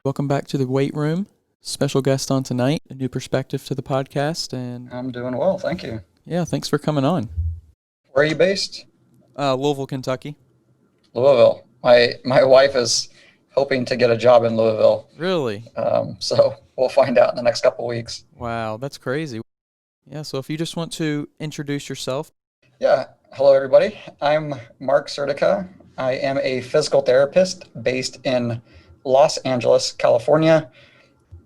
Welcome back to the weight room. Special guest on tonight, a new perspective to the podcast, and I'm doing well, thank you. yeah, thanks for coming on. Where are you based? Louisville, Kentucky. Louisville. My wife is hoping to get a job in Louisville, Really? so we'll find out in the next couple weeks. Wow, that's crazy. Yeah, so if you just want to introduce yourself. Yeah, hello everybody. I'm Marc Surdyka. I am a physical therapist based in Los Angeles, California.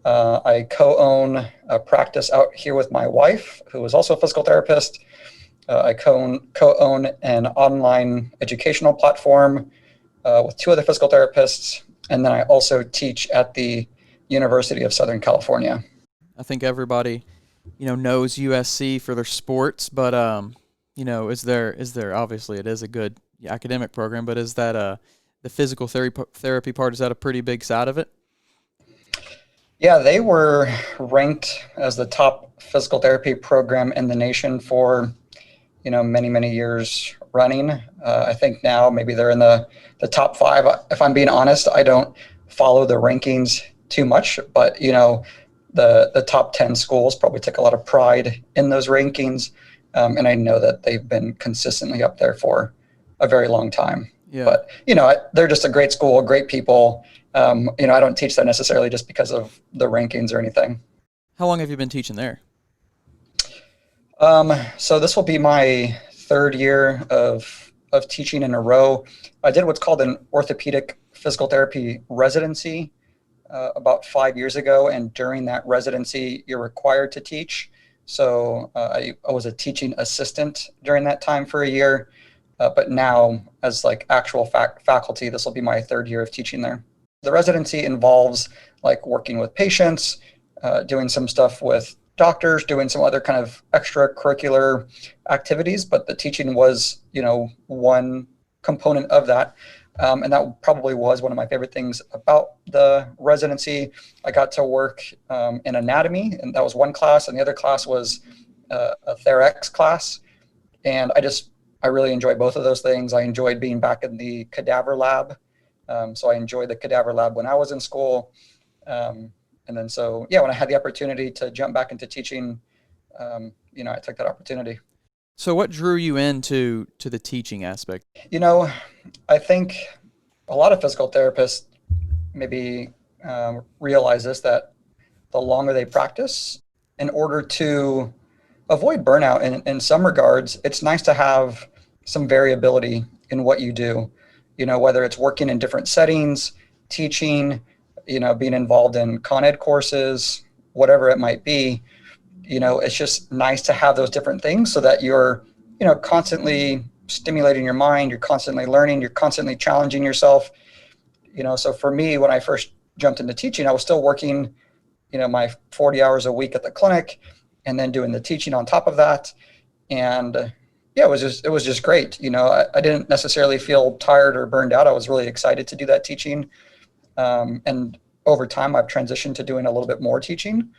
I co-own a practice out here with my wife, who is also a physical therapist. I co-own an online educational platform with two other physical therapists, and then I also teach at the University of Southern California. I think everybody, knows USC for their sports, but is there obviously it is a good academic program, but is that the physical therapy part, is that a pretty big side of it? Yeah, they were ranked as the top physical therapy program in the nation for many, many years running. I think now maybe they're in the top five. If I'm being honest, I don't follow the rankings too much, but the top 10 schools probably took a lot of pride in those rankings. And I know that they've been consistently up there for a very long time. Yeah. But, they're just a great school, great people. I don't teach that necessarily just because of the rankings or anything. How long have you been teaching there? So this will be my third year of teaching in a row. I did what's called an orthopedic physical therapy residency about 5 years ago, and during that residency, you're required to teach. So I was a teaching assistant during that time for a year, but now as like actual faculty, this will be my third year of teaching there. The residency involves like working with patients, doing some stuff with doctors, doing some other kind of extracurricular activities, but the teaching was, one component of that. And that probably was one of my favorite things about the residency. I got to work in anatomy, and that was one class, and the other class was a TheraX class. And I really enjoyed both of those things. I enjoyed being back in the cadaver lab. So I enjoyed the cadaver lab when I was in school. And then when I had the opportunity to jump back into teaching, I took that opportunity. So what drew you into the teaching aspect? I think a lot of physical therapists maybe realize this, that the longer they practice, in order to avoid burnout in some regards, it's nice to have some variability in what you do, whether it's working in different settings, teaching, being involved in con ed courses, whatever it might be. It's just nice to have those different things so that you're, constantly stimulating your mind, you're constantly learning, you're constantly challenging yourself. So for me, when I first jumped into teaching, I was still working, my 40 hours a week at the clinic and then doing the teaching on top of that. And yeah, it was just great. I didn't necessarily feel tired or burned out. I was really excited to do that teaching. And over time, I've transitioned to doing a little bit more teaching.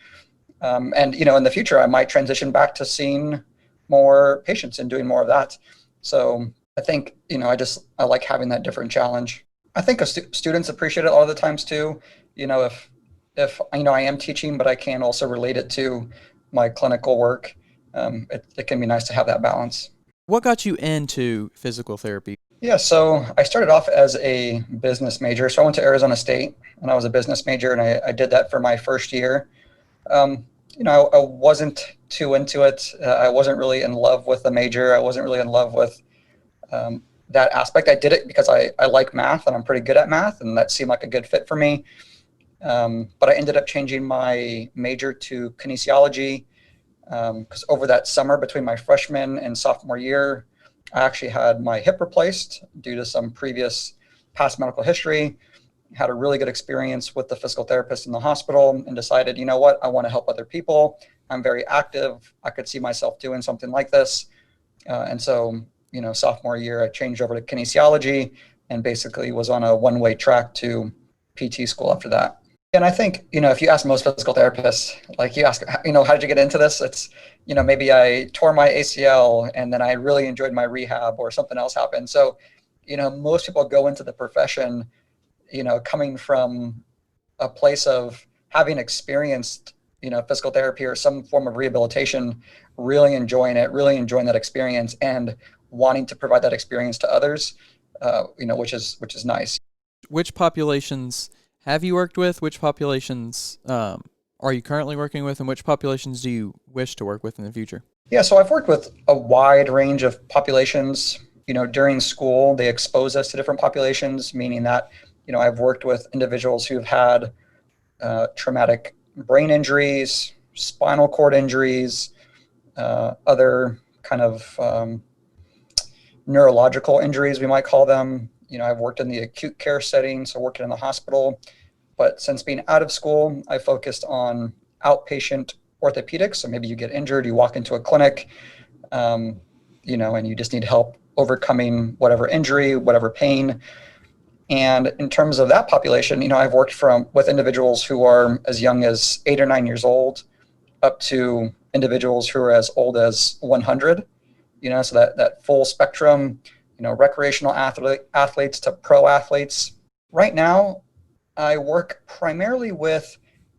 And in the future, I might transition back to seeing more patients and doing more of that. So I think, I like having that different challenge. I think students appreciate it a lot of the times too. If I am teaching, but I can also relate it to my clinical work, it can be nice to have that balance. What got you into physical therapy? Yeah, so I started off as a business major. So I went to Arizona State and I was a business major, and I did that for my first year. I wasn't too into it. I wasn't really in love with the major. I wasn't really in love with that aspect. I did it because I like math and I'm pretty good at math, and that seemed like a good fit for me. But I ended up changing my major to kinesiology because over that summer between my freshman and sophomore year, I actually had my hip replaced due to some previous past medical history. Had a really good experience with the physical therapist in the hospital and decided, what, I want to help other people. I'm very active. I could see myself doing something like this. And so, sophomore year, I changed over to kinesiology and basically was on a one-way track to PT school after that. And I think, if you ask most physical therapists, like you ask, how did you get into this? It's, maybe I tore my ACL and then I really enjoyed my rehab or something else happened. So, most people go into the profession, coming from a place of having experienced, physical therapy or some form of rehabilitation, really enjoying it, really enjoying that experience, and wanting to provide that experience to others, which is nice. Which populations have you worked with? Which populations are you currently working with, and which populations do you wish to work with in the future? Yeah, so I've worked with a wide range of populations. During school, they expose us to different populations, meaning that, I've worked with individuals who've had traumatic brain injuries, spinal cord injuries, other kind of neurological injuries, we might call them. I've worked in the acute care setting, so working in the hospital. But since being out of school, I focused on outpatient orthopedics. So maybe you get injured, you walk into a clinic, and you just need help overcoming whatever injury, whatever pain. And in terms of that population, I've worked with individuals who are as young as 8 or 9 years old, up to individuals who are as old as 100. So that full spectrum, recreational athletes to pro athletes. Right now, I work primarily with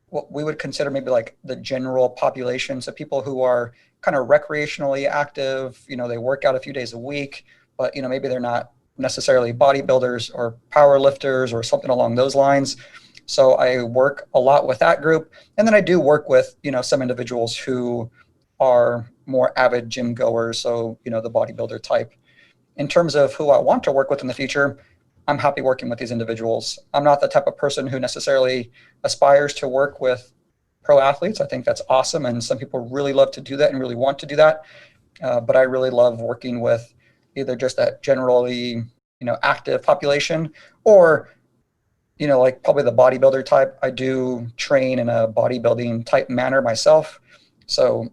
what we would consider maybe like the general population. So people who are kind of recreationally active, they work out a few days a week, but, maybe they're not necessarily bodybuilders or power lifters or something along those lines. So I work a lot with that group. And then I do work with, some individuals who are more avid gym goers. So, the bodybuilder type. In terms of who I want to work with in the future, I'm happy working with these individuals. I'm not the type of person who necessarily aspires to work with pro athletes. I think that's awesome. And some people really love to do that and really want to do that. But I really love working with either just that generally, active population, or, like probably the bodybuilder type. I do train in a bodybuilding type manner myself. So,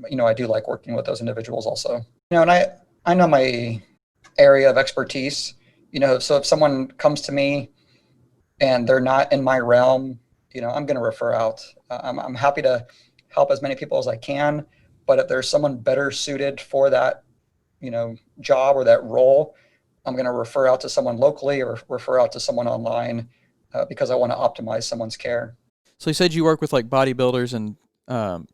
I do like working with those individuals also. And I know my area of expertise. So if someone comes to me and they're not in my realm, I'm going to refer out. I'm happy to help as many people as I can, but if there's someone better suited for that, job or that role, I'm going to refer out to someone locally or refer out to someone online, because I want to optimize someone's care. So you said you work with like bodybuilders and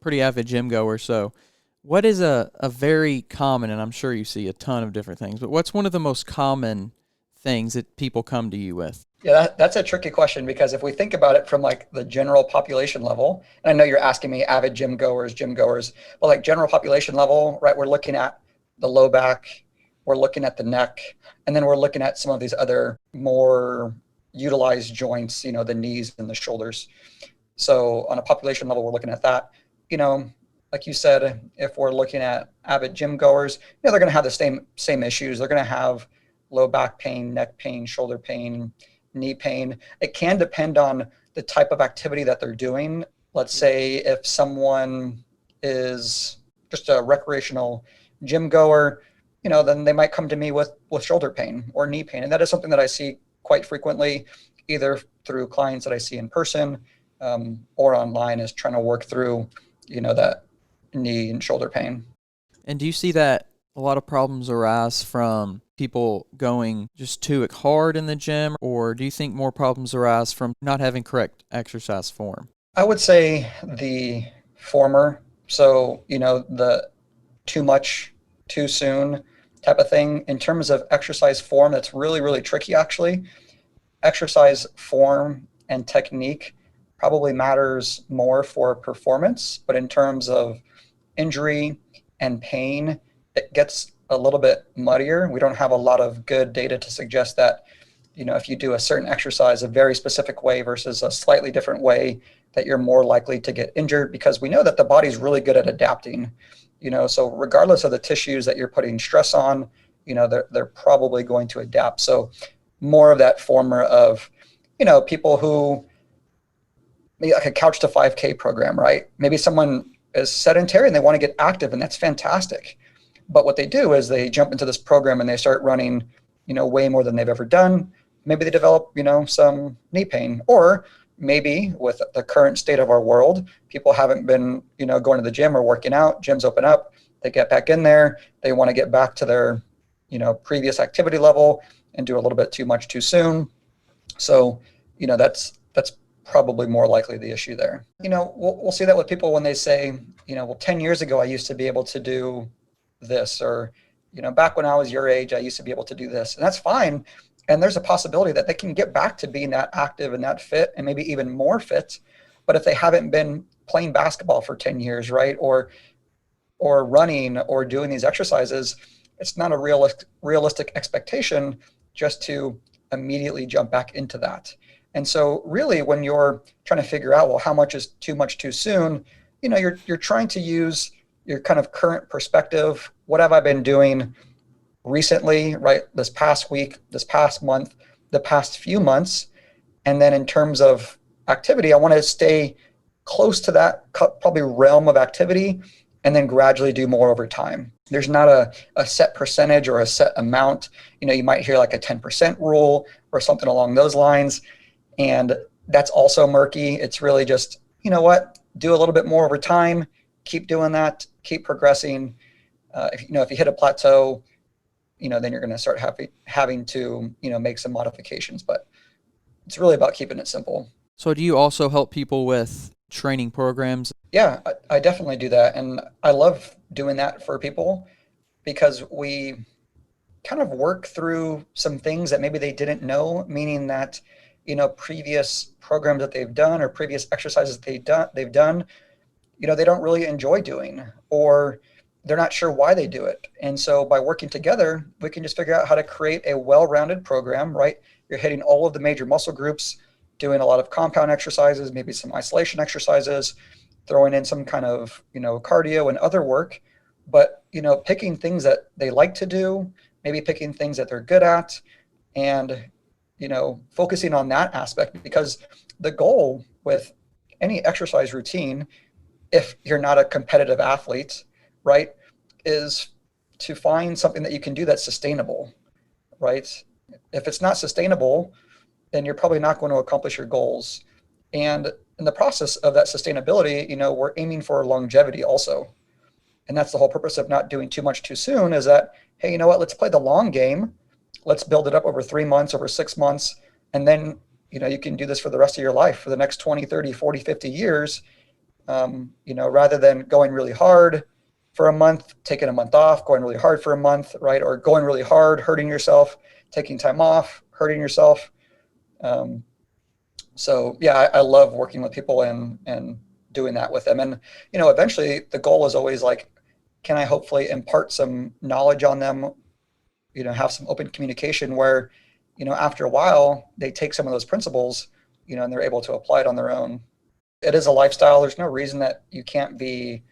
pretty avid gym goers. So what is a very common, and I'm sure you see a ton of different things, but what's one of the most common things that people come to you with? Yeah, that's a tricky question, because if we think about it from like the general population level, and I know you're asking me avid gym goers, but like general population level, right? We're looking at the low back, we're looking at the neck, and then we're looking at some of these other more utilized joints, the knees and the shoulders. So on a population level, we're looking at that. Like you said, if we're looking at avid gym goers, they're going to have the same issues. They're going to have low back pain, neck pain, shoulder pain, knee pain. It can depend on the type of activity that they're doing. Let's say if someone is just a recreational gym goer, then they might come to me with shoulder pain or knee pain. And that is something that I see quite frequently, either through clients that I see in person, or online, is trying to work through, that knee and shoulder pain. And do you see that a lot of problems arise from people going just too hard in the gym, or do you think more problems arise from not having correct exercise form? I would say the former. So, the too much, too soon type of thing. In terms of exercise form, that's really, really tricky, actually. Exercise form and technique probably matters more for performance, but in terms of injury and pain, it gets a little bit muddier. We don't have a lot of good data to suggest that, if you do a certain exercise a very specific way versus a slightly different way, that you're more likely to get injured, because we know that the body's really good at adapting. So regardless of the tissues that you're putting stress on, they're probably going to adapt. So more of that former of, people who maybe like a couch to 5K program, right? Maybe someone is sedentary and they want to get active, and that's fantastic. But what they do is they jump into this program and they start running, way more than they've ever done. Maybe they develop, some knee pain, or maybe with the current state of our world, people haven't been, going to the gym or working out. Gyms open up, they get back in there. They want to get back to their, previous activity level and do a little bit too much too soon. So, that's probably more likely the issue there. We'll see that with people when they say, well, 10 years ago, I used to be able to do this, or, back when I was your age, I used to be able to do this. And that's fine. And there's a possibility that they can get back to being that active and that fit, and maybe even more fit. But if they haven't been playing basketball for 10 years, right, or running or doing these exercises, it's not a realistic expectation just to immediately jump back into that. And so really, when you're trying to figure out, well, how much is too much too soon, you're trying to use your kind of current perspective. What have I been doing recently, right? This past week, this past month, the past few months. And then in terms of activity, I want to stay close to that probably realm of activity, and then gradually do more over time. There's not a set percentage or a set amount. You might hear like a 10% rule or something along those lines. And that's also murky. It's really just, do a little bit more over time, keep doing that, keep progressing. If you hit a plateau, then you're going to start having to, make some modifications. But it's really about keeping it simple. So do you also help people with training programs? Yeah, I definitely do that. And I love doing that for people, because we kind of work through some things that maybe they didn't know, meaning that, previous programs that they've done or previous exercises they've done, they don't really enjoy doing, or they're not sure why they do it. And so by working together, we can just figure out how to create a well-rounded program, right? You're hitting all of the major muscle groups, doing a lot of compound exercises, maybe some isolation exercises, throwing in some kind of, cardio and other work, but, picking things that they like to do, maybe picking things that they're good at, and, focusing on that aspect. Because the goal with any exercise routine, if you're not a competitive athlete, right, is to find something that you can do that's sustainable, right? If it's not sustainable, then you're probably not going to accomplish your goals. And in the process of that sustainability, we're aiming for longevity also. And that's the whole purpose of not doing too much too soon, is that, hey, you know what, let's play the long game. Let's build it up over 3 months, over 6 months. And then, you can do this for the rest of your life, for the next 20, 30, 40, 50 years, rather than going really hard for a month, taking a month off, going really hard for a month, right? Or going really hard, hurting yourself, taking time off, hurting yourself. So yeah, I love working with people and doing that with them. And, eventually the goal is always like, can I hopefully impart some knowledge on them, have some open communication where, after a while they take some of those principles, and they're able to apply it on their own. It is a lifestyle. There's no reason that you can't be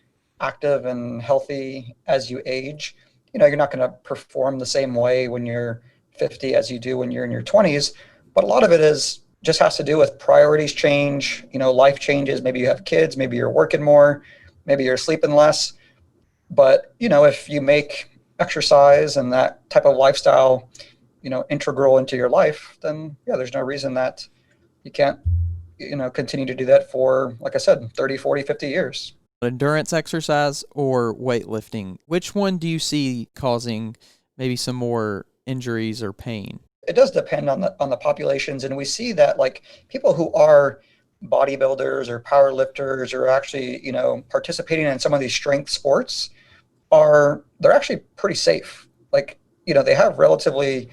active and healthy as you age. You're not going to perform the same way when you're 50 as you do when you're in your 20s, but a lot of it just has to do with priorities change, life changes. Maybe you have kids, maybe you're working more, maybe you're sleeping less. But, if you make exercise and that type of lifestyle, integral into your life, then yeah, there's no reason that you can't, continue to do that for, like I said, 30, 40, 50 years. Endurance exercise or weightlifting? Which one do you see causing maybe some more injuries or pain? It does depend on the populations, and we see that like people who are bodybuilders or power lifters or actually, participating in some of these strength sports they're actually pretty safe. Like, they have relatively,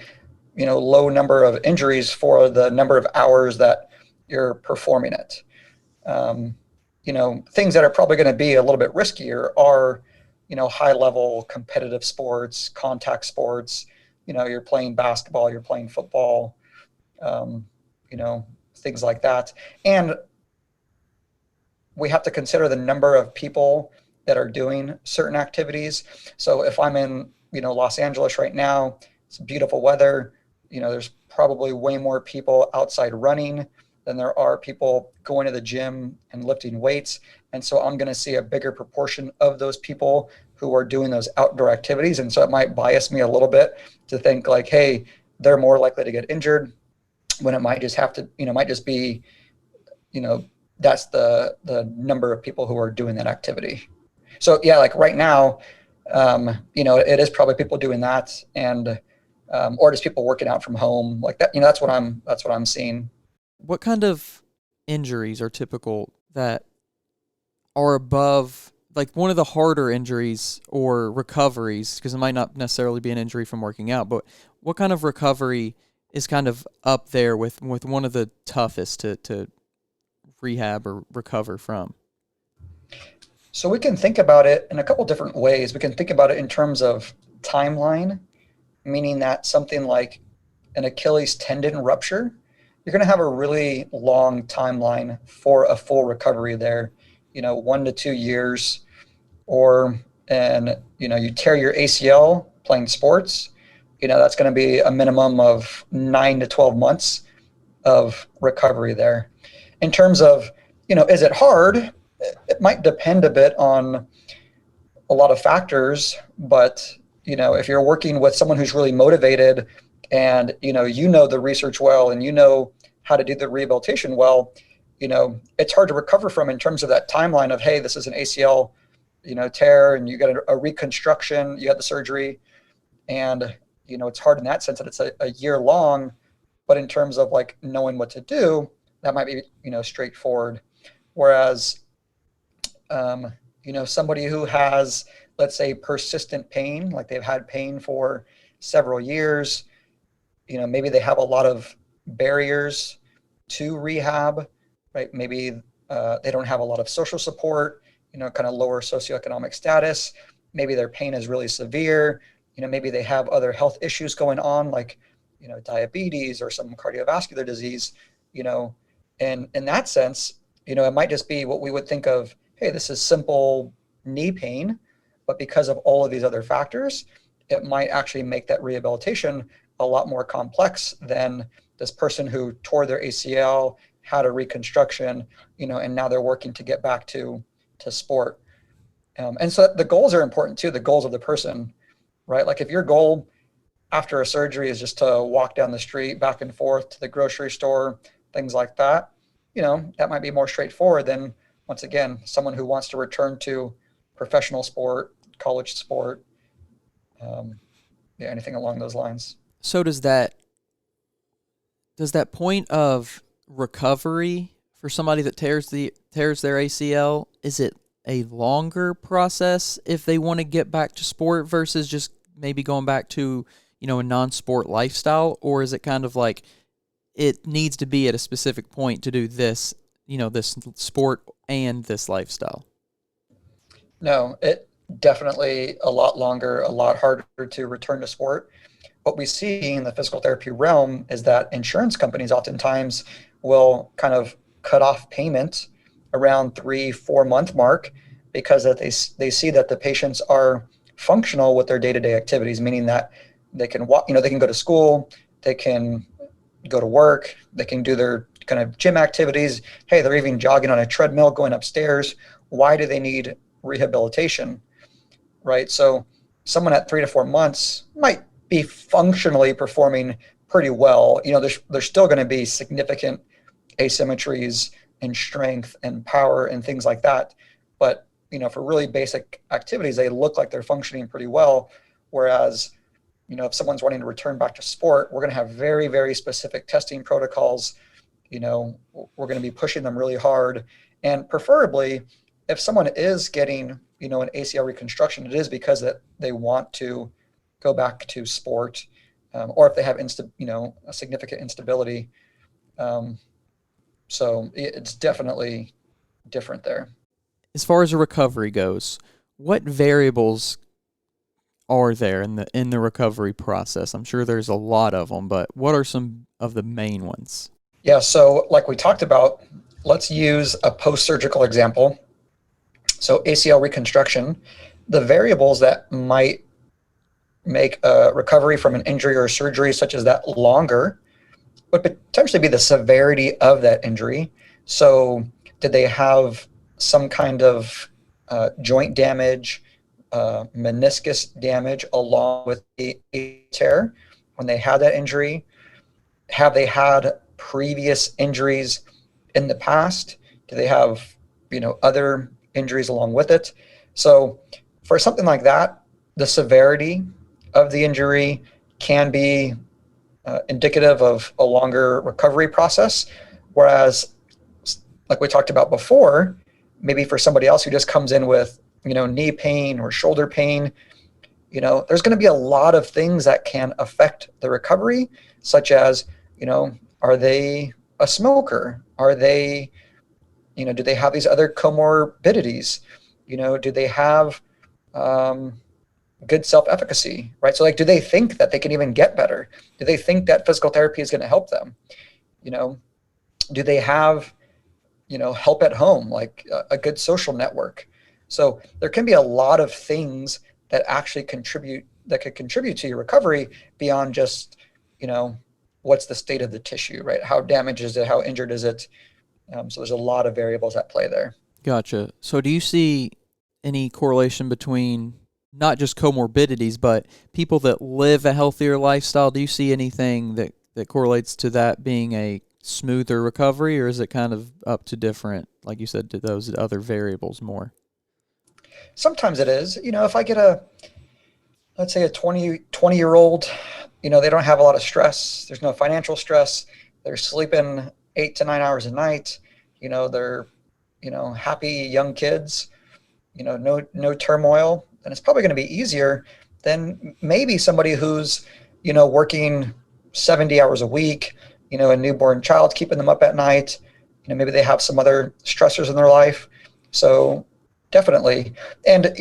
low number of injuries for the number of hours that you're performing it. Things that are probably going to be a little bit riskier are, high level competitive sports, contact sports. You're playing basketball, you're playing football, things like that. And we have to consider the number of people that are doing certain activities. So if I'm in, Los Angeles right now, it's beautiful weather, there's probably way more people outside running than there are people going to the gym and lifting weights. And so I'm going to see a bigger proportion of those people who are doing those outdoor activities. And so it might bias me a little bit to think like, hey, they're more likely to get injured, when it might just have to, might just be, that's the number of people who are doing that activity. So yeah, like right now, it is probably people doing that, and or just people working out from home like that. That's what I'm seeing. What kind of injuries are typical that are above, like one of the harder injuries or recoveries, because it might not necessarily be an injury from working out, but what kind of recovery is kind of up there with one of the toughest to rehab or recover from? So we can think about it in a couple different ways. We can think about it in terms of timeline, meaning that something like an Achilles tendon rupture, you're going to have a really long timeline for a full recovery there, 1 to 2 years. Or, and, you tear your ACL playing sports, that's going to be a minimum of 9 to 12 months of recovery there. In terms of, is it hard? It might depend a bit on a lot of factors, but if you're working with someone who's really motivated and the research well and how to do the rehabilitation well, it's hard to recover from in terms of that timeline of, hey, this is an ACL tear and you got a reconstruction, you had the surgery, and it's hard in that sense that it's a year long. But in terms of like knowing what to do, that might be straightforward. Whereas somebody who has, let's say, persistent pain, like they've had pain for several years, maybe they have a lot of barriers to rehab, right? Maybe they don't have a lot of social support, kind of lower socioeconomic status. Maybe their pain is really severe. Maybe they have other health issues going on, like, diabetes or some cardiovascular disease, and in that sense, it might just be what we would think of, hey, this is simple knee pain, but because of all of these other factors, it might actually make that rehabilitation a lot more complex than this person who tore their ACL, had a reconstruction, and now they're working to get back to sport. And so the goals are important too, the goals of the person, right? Like if your goal after a surgery is just to walk down the street back and forth to the grocery store, things like that, that might be more straightforward than, once again, someone who wants to return to professional sport, college sport, anything along those lines. So does that point of recovery for somebody that tears their ACL, is it a longer process if they want to get back to sport versus just maybe going back to, a non-sport lifestyle? Or is it kind of like it needs to be at a specific point to do this, this sport and this lifestyle? No, it definitely a lot longer, a lot harder to return to sport. What we see in the physical therapy realm is that insurance companies oftentimes will kind of cut off payment around 3-4 month mark because that they see that the patients are functional with their day-to-day activities, meaning that they can walk, they can go to school, they can go to work, they can do their kind of gym activities. Hey, they're even jogging on a treadmill, going upstairs. Why do they need rehabilitation, right? So someone at 3 to 4 months might be functionally performing pretty well. There's still going to be significant asymmetries in strength and power and things like that. But, for really basic activities, they look like they're functioning pretty well. Whereas, if someone's wanting to return back to sport, we're going to have very, very specific testing protocols. We're going to be pushing them really hard. And preferably, if someone is getting, an ACL reconstruction, it is because that they want to go back to sport, or if they have a significant instability. So it's definitely different there. As far as a recovery goes, what variables are there in the recovery process? I'm sure there's a lot of them, but what are some of the main ones? Yeah, so like we talked about, let's use a post-surgical example. So ACL reconstruction, the variables that might make a recovery from an injury or surgery such as that longer would potentially be the severity of that injury. So did they have some kind of joint damage, meniscus damage along with a tear when they had that injury? Have they had previous injuries in the past? Do they have, other injuries along with it? So for something like that, the severity of the injury can be indicative of a longer recovery process. Whereas like we talked about before, maybe for somebody else who just comes in with, knee pain or shoulder pain, there's going to be a lot of things that can affect the recovery, such as, are they a smoker? Are they, do they have these other comorbidities? Do they have good self-efficacy, right? So like, do they think that they can even get better? Do they think that physical therapy is going to help them? Do they have, help at home, like a good social network? So there can be a lot of things that actually could contribute to your recovery beyond just, what's the state of the tissue, right? How damaged is it? How injured is it? So there's a lot of variables at play there. Gotcha. So do you see any correlation between not just comorbidities, but people that live a healthier lifestyle? Do you see anything that correlates to that being a smoother recovery, or is it kind of up to different, like you said, to those other variables more? Sometimes it is. If I get let's say a 20-year-old, they don't have a lot of stress. There's no financial stress. They're sleeping 8 to 9 hours a night. They're, happy young kids, no turmoil. And it's probably going to be easier than maybe somebody who's, working 70 hours a week, a newborn child keeping them up at night. Maybe they have some other stressors in their life. So definitely. And,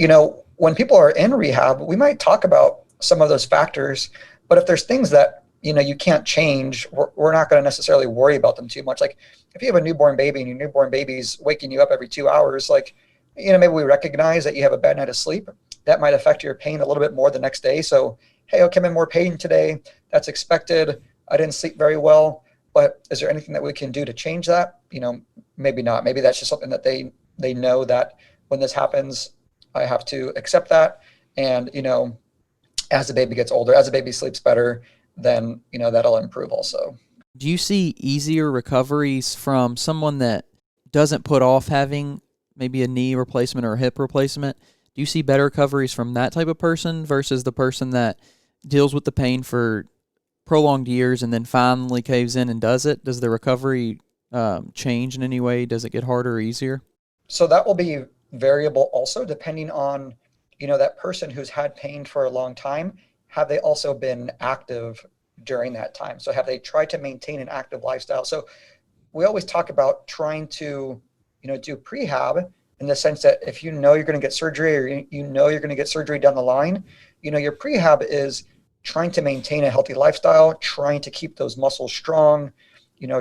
when people are in rehab, we might talk about some of those factors, but if there's things that, you can't change, we're not going to necessarily worry about them too much. Like if you have a newborn baby and your newborn baby's waking you up every 2 hours, like, maybe we recognize that you have a bad night of sleep. That might affect your pain a little bit more the next day. So, hey, okay, I'm in more pain today. That's expected. I didn't sleep very well, but is there anything that we can do to change that? Maybe not. Maybe that's just something that they know that when this happens, I have to accept that. And, as the baby gets older, as the baby sleeps better, then, that'll improve also. Do you see easier recoveries from someone that doesn't put off having maybe a knee replacement or a hip replacement? Do you see better recoveries from that type of person versus the person that deals with the pain for prolonged years and then finally caves in and does it? Does the recovery change in any way? Does it get harder or easier? So that will be variable also depending on, that person who's had pain for a long time. Have they also been active during that time? So have they tried to maintain an active lifestyle? So we always talk about trying to, do prehab in the sense that if you're going to get surgery, or you're going to get surgery down the line, your prehab is trying to maintain a healthy lifestyle, trying to keep those muscles strong,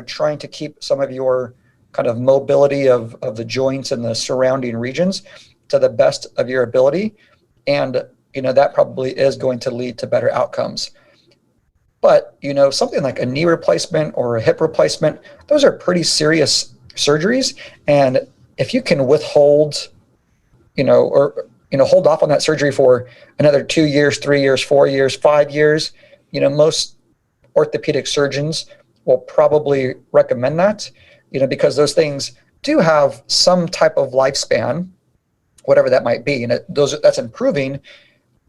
trying to keep some of your kind of mobility of the joints and the surrounding regions to the best of your ability. And, that probably is going to lead to better outcomes. But, something like a knee replacement or a hip replacement, those are pretty serious surgeries. And if you can withhold, hold off on that surgery for another 2 years, 3 years, 4 years, 5 years, most orthopedic surgeons will probably recommend that, because those things do have some type of lifespan, whatever that might be. And that's improving,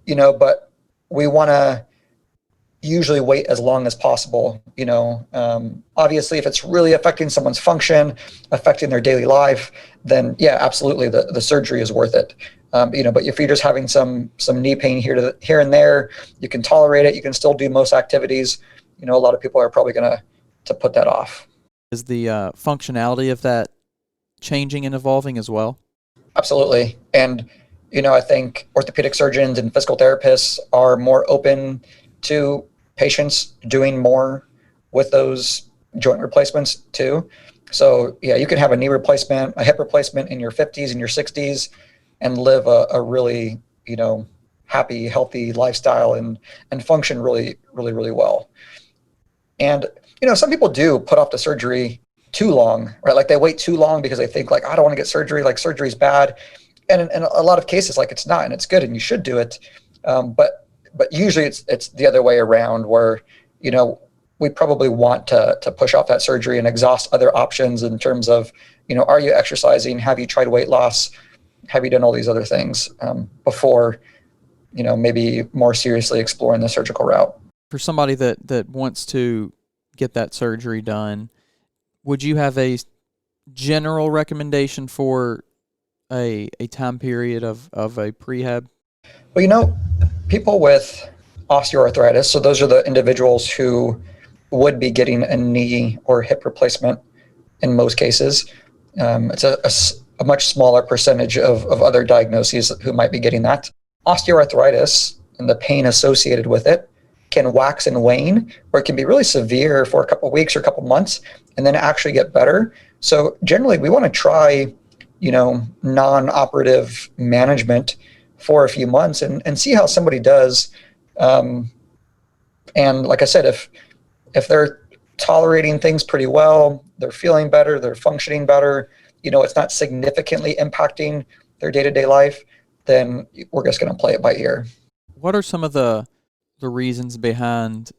but we want to usually wait as long as possible. Obviously, if it's really affecting someone's function, affecting their daily life, then yeah, absolutely, the surgery is worth it. But if you're just having some knee pain here and there, you can tolerate it. You can still do most activities. A lot of people are probably going to put that off. Is the functionality of that changing and evolving as well? Absolutely. And, I think orthopedic surgeons and physical therapists are more open to patients doing more with those joint replacements too. So yeah, you can have a knee replacement, a hip replacement in your 50s and your 60s and live a really, happy, healthy lifestyle and function really, really, really well. And, some people do put off the surgery too long, right? Like they wait too long because they think like, I don't want to get surgery, like surgery's bad. And in a lot of cases, like it's not, and it's good and you should do it. But usually it's the other way around where, we probably want to push off that surgery and exhaust other options in terms of, are you exercising? Have you tried weight loss? Have you done all these other things before, maybe more seriously exploring the surgical route? For somebody that wants to get that surgery done, would you have a general recommendation for a time period of a prehab? Well, people with osteoarthritis, so those are the individuals who would be getting a knee or hip replacement in most cases. It's a much smaller percentage of other diagnoses who might be getting that. Osteoarthritis and the pain associated with it can wax and wane, or it can be really severe for a couple of weeks or a couple of months and then actually get better. So generally we want to try, non-operative management for a few months and see how somebody does. And like I said, if they're tolerating things pretty well, they're feeling better, they're functioning better, it's not significantly impacting their day-to-day life, then we're just going to play it by ear. What are some of the reasons behind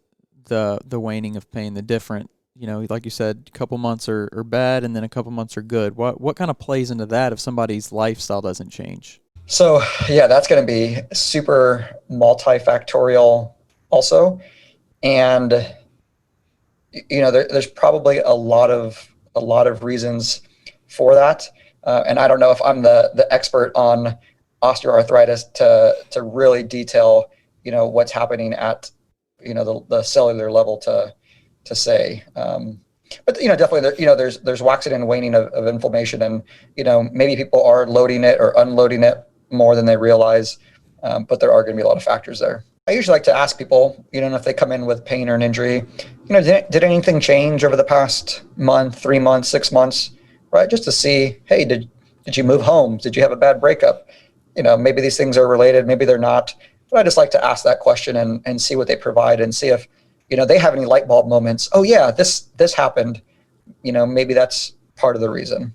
the waning of pain, the different, like you said, a couple months are bad and then a couple months are good? What kind of plays into that if somebody's lifestyle doesn't change? So yeah, that's going to be super multifactorial also. And, there's probably a lot of reasons for that. And I don't know if I'm the expert on osteoarthritis to really detail, what's happening at, the cellular level to say. But definitely, there's waxing and waning of inflammation, and maybe people are loading it or unloading it more than they realize. But there are going to be a lot of factors there. I usually like to ask people, if they come in with pain or an injury, did anything change over the past month, 3 months, 6 months, right? Just to see, hey, did you move homes? Did you have a bad breakup? Maybe these things are related, maybe they're not. But I just like to ask that question and see what they provide and see if, they have any light bulb moments. Oh yeah, this happened. Maybe that's part of the reason.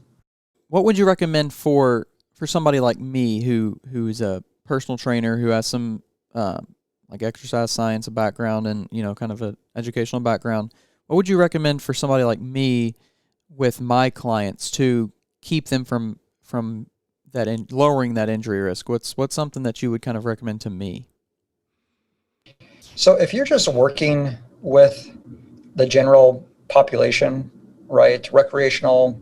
What would you recommend for somebody like me who's a personal trainer who has some like exercise science background and kind of an educational background? What would you recommend for somebody like me with my clients to keep them from that lowering that injury risk? What's something that you would kind of recommend to me? So if you're just working with the general population, right, recreational,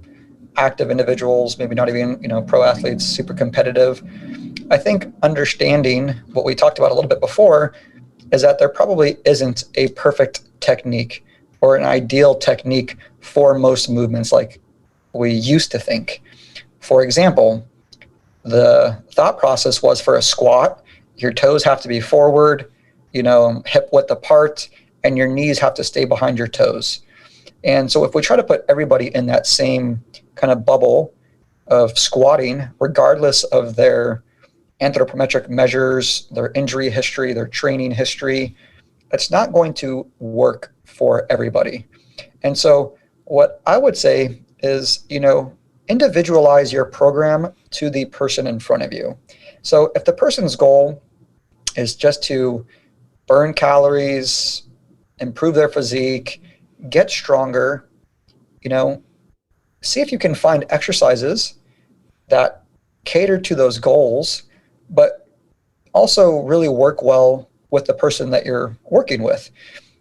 active individuals, maybe not even, pro athletes, super competitive, I think understanding what we talked about a little bit before is that there probably isn't a perfect technique or an ideal technique for most movements like we used to think. For example, the thought process was for a squat, your toes have to be forward, hip width apart, and your knees have to stay behind your toes. And so if we try to put everybody in that same kind of bubble of squatting, regardless of their anthropometric measures, their injury history, their training history, it's not going to work for everybody. And so what I would say is, individualize your program to the person in front of you. So if the person's goal is just to burn calories, improve their physique, get stronger, see if you can find exercises that cater to those goals, but also really work well with the person that you're working with.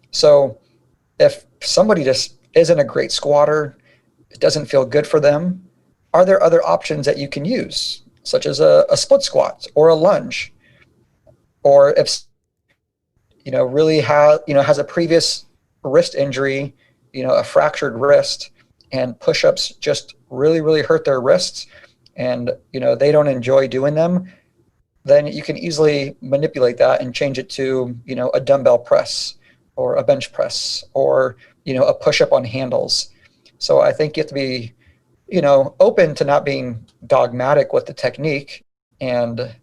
So if somebody just isn't a great squatter, it doesn't feel good for them, are there other options that you can use, such as a split squat or a lunge? Or if really has a previous wrist injury, a fractured wrist, and push-ups just really, really hurt their wrists, and they don't enjoy doing them, then you can easily manipulate that and change it to a dumbbell press or a bench press or a push-up on handles. So I think you have to be open to not being dogmatic with the technique, and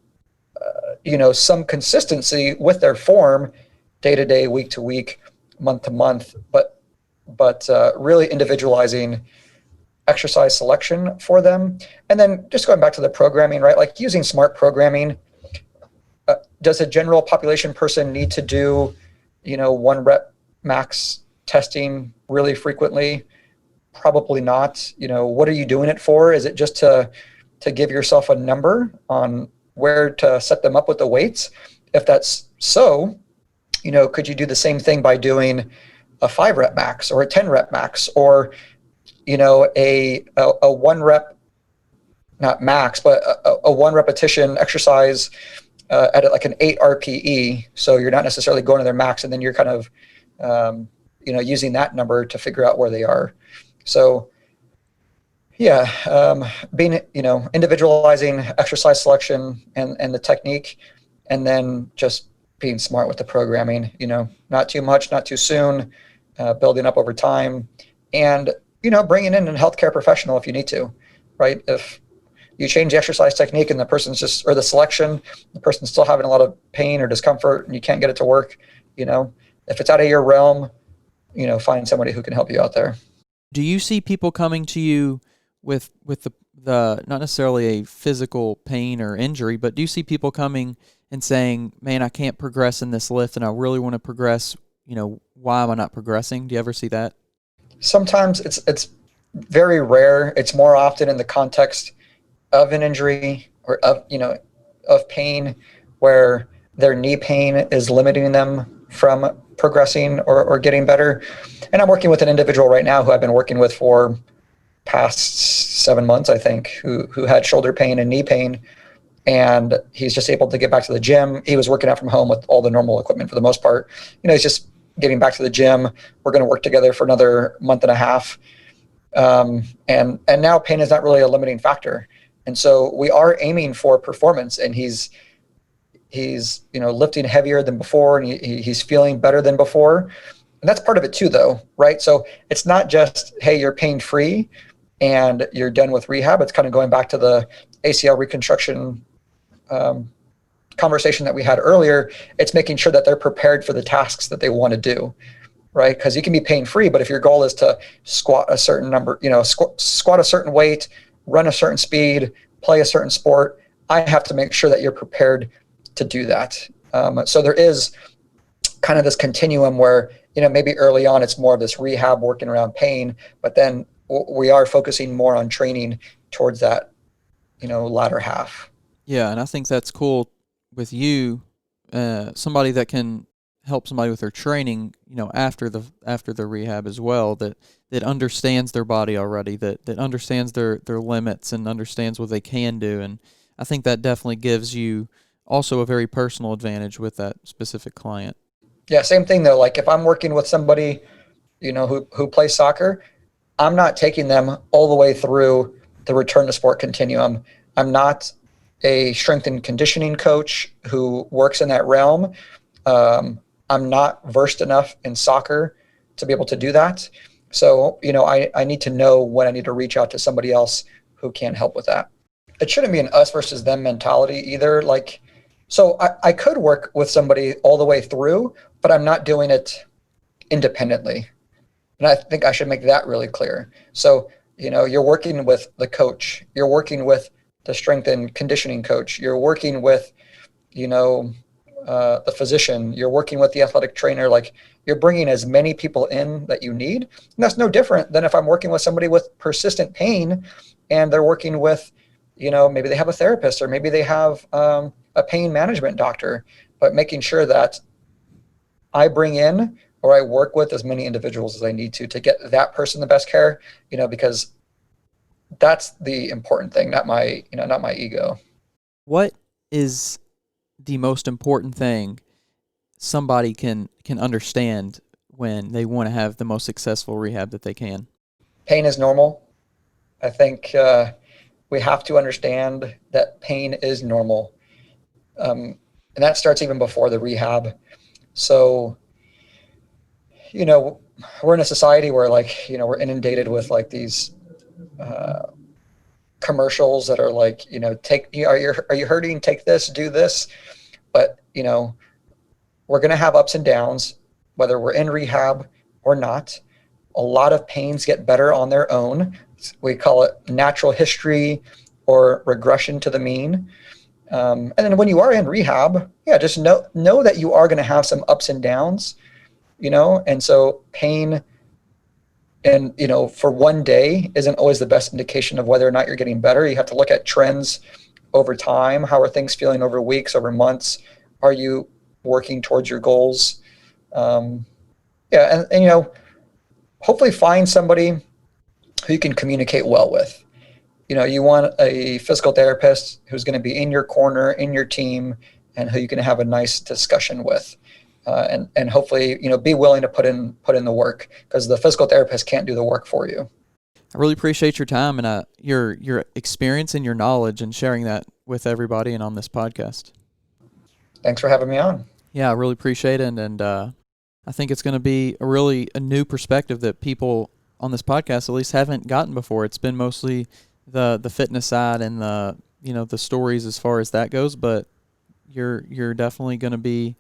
some consistency with their form day to day, week to week, month to month, but really individualizing exercise selection for them. And then just going back to the programming, right? Like using smart programming. Does a general population person need to do, 1 rep max testing really frequently? Probably not. What are you doing it for? Is it just to give yourself a number on where to set them up with the weights? If that's so, could you do the same thing by doing a 5 rep max or a 10 rep max, or a one rep, not max, but a one repetition exercise at like an 8 RPE. So you're not necessarily going to their max, and then you're kind of, using that number to figure out where they are. So yeah, being, individualizing exercise selection and the technique, and then just being smart with the programming, not too much, not too soon, building up over time, and, bringing in a healthcare professional if you need to, right? If you change the exercise technique and or the selection, the person's still having a lot of pain or discomfort and you can't get it to work, if it's out of your realm, find somebody who can help you out there. Do you see people coming to you with the not necessarily a physical pain or injury, but do you see people coming and saying, man, I can't progress in this lift and I really want to progress, why am I not progressing? Do you ever see that? Sometimes it's very rare. It's more often in the context of an injury or of pain, where their knee pain is limiting them from progressing or getting better. And I'm working with an individual right now who I've been working with for past 7 months, I think, who had shoulder pain and knee pain. And he's just able to get back to the gym. He was working out from home with all the normal equipment for the most part. He's just getting back to the gym. We're going to work together for another month and a half. And now pain is not really a limiting factor. And so we are aiming for performance, and he's lifting heavier than before, and he's feeling better than before. And that's part of it too, though, right? So it's not just, hey, you're pain free and you're done with rehab. It's kind of going back to the ACL reconstruction conversation that we had earlier. It's making sure that they're prepared for the tasks that they want to do, right? Because you can be pain free, but if your goal is to squat a certain number, squat a certain weight, run a certain speed, play a certain sport, I have to make sure that you're prepared to do that. So there is kind of this continuum where, maybe early on it's more of this rehab working around pain, but then we are focusing more on training towards that, latter half. Yeah, and I think that's cool with you, somebody that can help somebody with their training, after the rehab as well, that understands their body already, that understands their limits and understands what they can do. And I think that definitely gives you also a very personal advantage with that specific client. Yeah, same thing though. Like if I'm working with somebody, who plays soccer, I'm not taking them all the way through the return to sport continuum. I'm not a strength and conditioning coach who works in that realm. I'm not versed enough in soccer to be able to do that. So, I need to know when I need to reach out to somebody else who can help with that. It shouldn't be an us versus them mentality either. So I could work with somebody all the way through, but I'm not doing it independently. And I think I should make that really clear. So, you're working with the coach, you're working with the strength and conditioning coach, you're working with, the physician, you're working with the athletic trainer. Like you're bringing as many people in that you need. And that's no different than if I'm working with somebody with persistent pain and they're working with, maybe they have a therapist or maybe they have a pain management doctor, but making sure that I bring in or I work with as many individuals as I need to get that person the best care, because that's the important thing, not my ego. What is the most important thing somebody can understand when they want to have the most successful rehab that they can? Pain is normal. I think we have to understand that pain is normal. And that starts even before the rehab. So, we're in a society where we're inundated with these commercials that are are you hurting? Take this, do this. But, we're going to have ups and downs, whether we're in rehab or not. A lot of pains get better on their own. We call it natural history or regression to the mean. And then when you are in rehab, just know that you are going to have some ups and downs, and so pain and, for one day isn't always the best indication of whether or not you're getting better. You have to look at trends over time. How are things feeling over weeks, over months? Are you working towards your goals? And hopefully find somebody who you can communicate well with. You want a physical therapist who's going to be in your corner, in your team, and who you can have a nice discussion with. And hopefully, be willing to put in the work, because the physical therapist can't do the work for you. I really appreciate your time and your experience and your knowledge and sharing that with everybody and on this podcast. Thanks for having me on. Yeah, I really appreciate it, and I think it's going to be a new perspective that people on this podcast at least haven't gotten before. It's been mostly the fitness side and the stories as far as that goes, but you're definitely going to be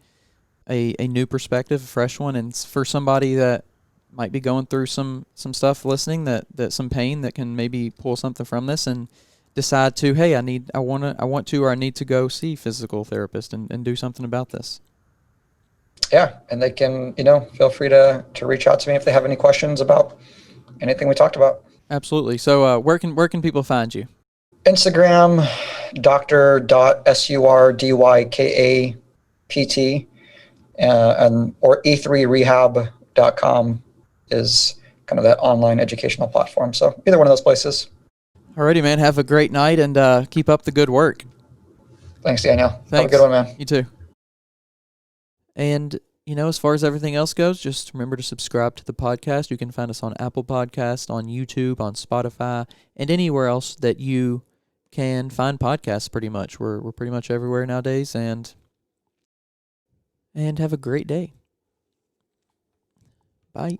a new perspective, a fresh one, and for somebody that might be going through some stuff listening, that some pain, that can maybe pull something from this and decide to, hey, I want to or I need to go see physical therapist and do something about this. Yeah, and they can, feel free to reach out to me if they have any questions about anything we talked about. Absolutely. So where can people find you? Instagram, Dr.Surdykapt, or e3rehab.com is kind of that online educational platform. So either one of those places. Alrighty, man. Have a great night and keep up the good work. Thanks, Daniel. Thanks. Have a good one, man. You too. And, as far as everything else goes, just remember to subscribe to the podcast. You can find us on Apple Podcasts, on YouTube, on Spotify, and anywhere else that you can find podcasts pretty much. We're pretty much everywhere nowadays, and have a great day. Bye.